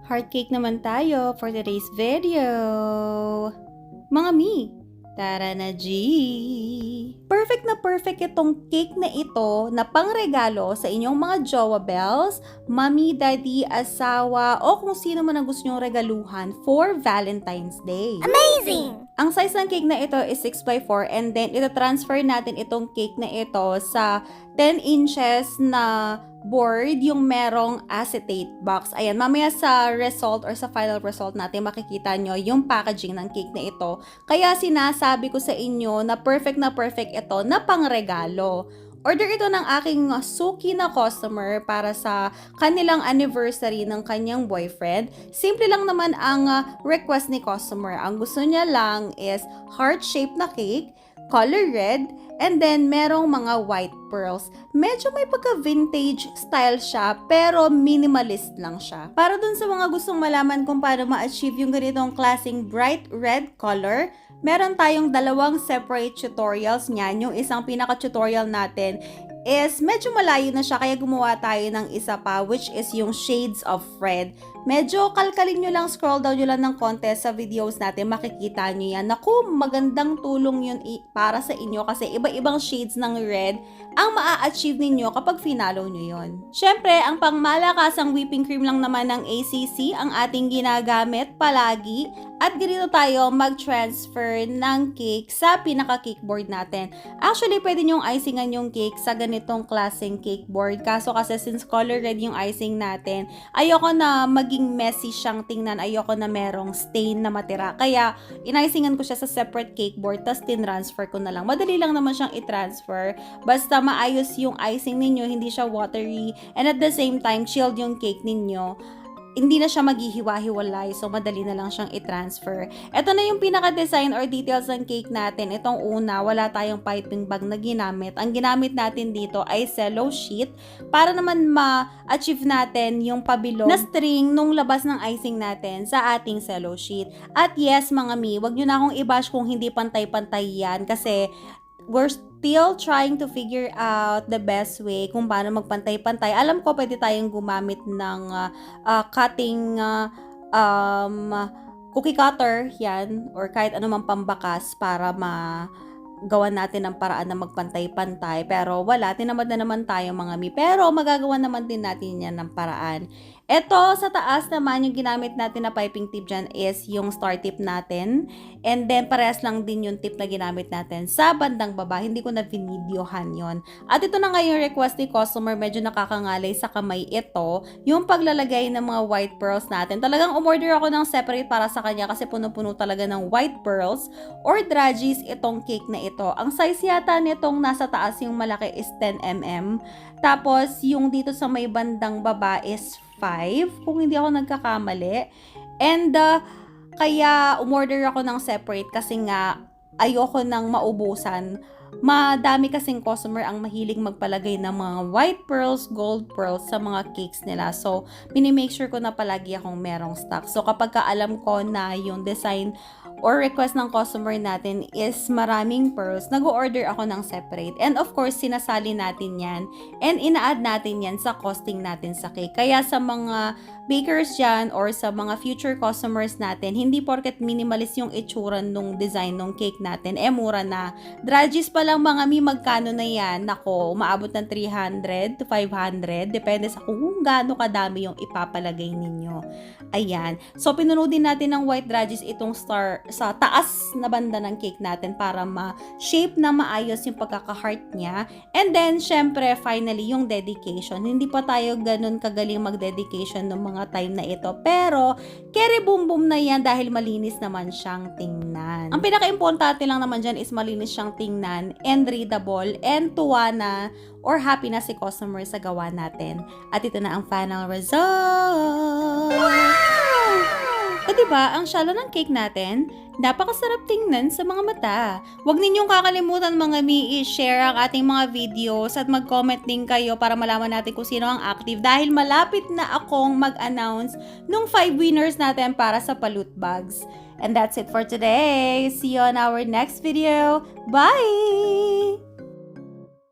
Heart cake naman tayo for today's video. Mga mi, tara na G! Perfect na perfect itong cake na ito na pangregalo sa inyong mga jowa bells, mami, daddy, asawa, o kung sino man ang gusto nyong regaluhan for Valentine's Day. Amazing! Ang size ng cake na ito is 6x4 and then ito-transfer natin itong cake na ito sa 10 inches na board yung merong acetate box. Ayan, mamaya sa result or sa final result natin makikita nyo yung packaging ng cake na ito. Kaya sinasabi ko sa inyo na perfect ito na pangregalo. Order ito ng aking suki na customer para sa kanilang anniversary ng kanyang boyfriend. Simple lang naman ang request ni customer. Ang gusto niya lang is heart-shaped na cake, color red, and then merong mga white pearls. Medyo may pagka-vintage style siya, pero minimalist lang siya. Para dun sa mga gustong malaman kung paano ma-achieve yung ganitong klaseng bright red color, meron tayong dalawang separate tutorials niyan. Yung isang pinaka-tutorial natin is medyo malayo na siya, kaya gumawa tayo ng isa pa, which is yung shades of red. Medyo kalkalin nyo lang, scroll down nyo lang ng konti sa videos natin, makikita nyo yan. Naku, magandang tulong yun para sa inyo kasi iba-ibang shades ng red ang maa-achieve ninyo kapag finalo nyo yun. Syempre, ang pangmalakasang whipping cream lang naman ng ACC ang ating ginagamit palagi at ganito tayo mag-transfer ng cake sa pinaka-cake board natin. Actually, pwede nyong icingan yung cake sa ganitong klaseng cake board. Kaso kasi since color red yung icing natin, ayoko na maging messy siyang tingnan. Ayoko na merong stain na matira. Kaya, in-icingan ko siya sa separate cake board, tas tin-transfer ko na lang. Madali lang naman siyang i-transfer. Basta maayos yung icing ninyo, hindi siya watery, and at the same time, chilled yung cake ninyo. Hindi na siya maghihiwa-hiwalay, so madali na lang siyang i-transfer. Ito na yung pinaka-design or details ng cake natin. Itong una, wala tayong piping bag na ginamit. Ang ginamit natin dito ay cello sheet para naman ma-achieve natin yung pabilog na string nung labas ng icing natin sa ating cello sheet. At yes, mga mi, wag nyo na akong i-bash kung hindi pantay-pantay yan kasi we're still trying to figure out the best way kung paano magpantay-pantay. Alam ko pwede tayong gumamit ng cutting cookie cutter yan or kahit anumang pambakas para gawa natin ng paraan na magpantay-pantay, pero wala, tinamad na naman tayo mga mi, pero magagawa naman din natin yan ng paraan. Ito, sa taas naman, yung ginamit natin na piping tip dyan is yung star tip natin. And then, parehas lang din yung tip na ginamit natin sa bandang baba. Hindi ko na vinidyohan yon. At ito na nga yung request ni customer, medyo nakakangalay sa kamay ito, yung paglalagay ng mga white pearls natin. Talagang umorder ako ng separate para sa kanya kasi puno-puno talaga ng white pearls or draggies itong cake na ito. Ang size yata nitong nasa taas yung malaki is 10mm. Tapos, yung dito sa may bandang baba is 5, kung hindi ako nagkakamali. And, kaya umorder ako ng separate kasi nga ayoko nang maubusan. Madami kasing customer ang mahilig magpalagay ng mga white pearls, gold pearls sa mga cakes nila. So, minimake sure ko na palagi akong merong stock. So, kapag alam ko na yung design or request ng customer natin is maraming pearls, nag-order ako ng separate. And of course, sinasali natin yan and ina-add natin yan sa costing natin sa cake. Kaya sa mga bakers dyan or sa mga future customers natin, hindi porket minimalist yung itsura nung design nung cake natin, mura na. Draggies pa lang mga mi, magkano na yan? Nako, umaabot ng 300 to 500, depende sa kung gaano kadami yung ipapalagay ninyo. Ayan. So, pinuno din natin ng white draggies itong star sa taas na banda ng cake natin para ma-shape na maayos yung pagkaka-heart niya. And then, syempre, finally, yung dedication. Hindi pa tayo ganun kagaling mag-dedication ng mga time na ito. Pero, kere boom boom na yan dahil malinis naman siyang tingnan. Ang pinaka-importante lang naman dyan is malinis siyang tingnan and readable and tuwa na or happy na si customer sa gawa natin. At ito na ang final result! O diba, ang shallow ng cake natin, napakasarap tingnan sa mga mata. Huwag ninyong kakalimutan mga mi, i-share ang ating mga videos at mag-comment din kayo para malaman natin kung sino ang active dahil malapit na akong mag-announce nung 5 winners natin para sa Palute Bags. And that's it for today. See you on our next video. Bye!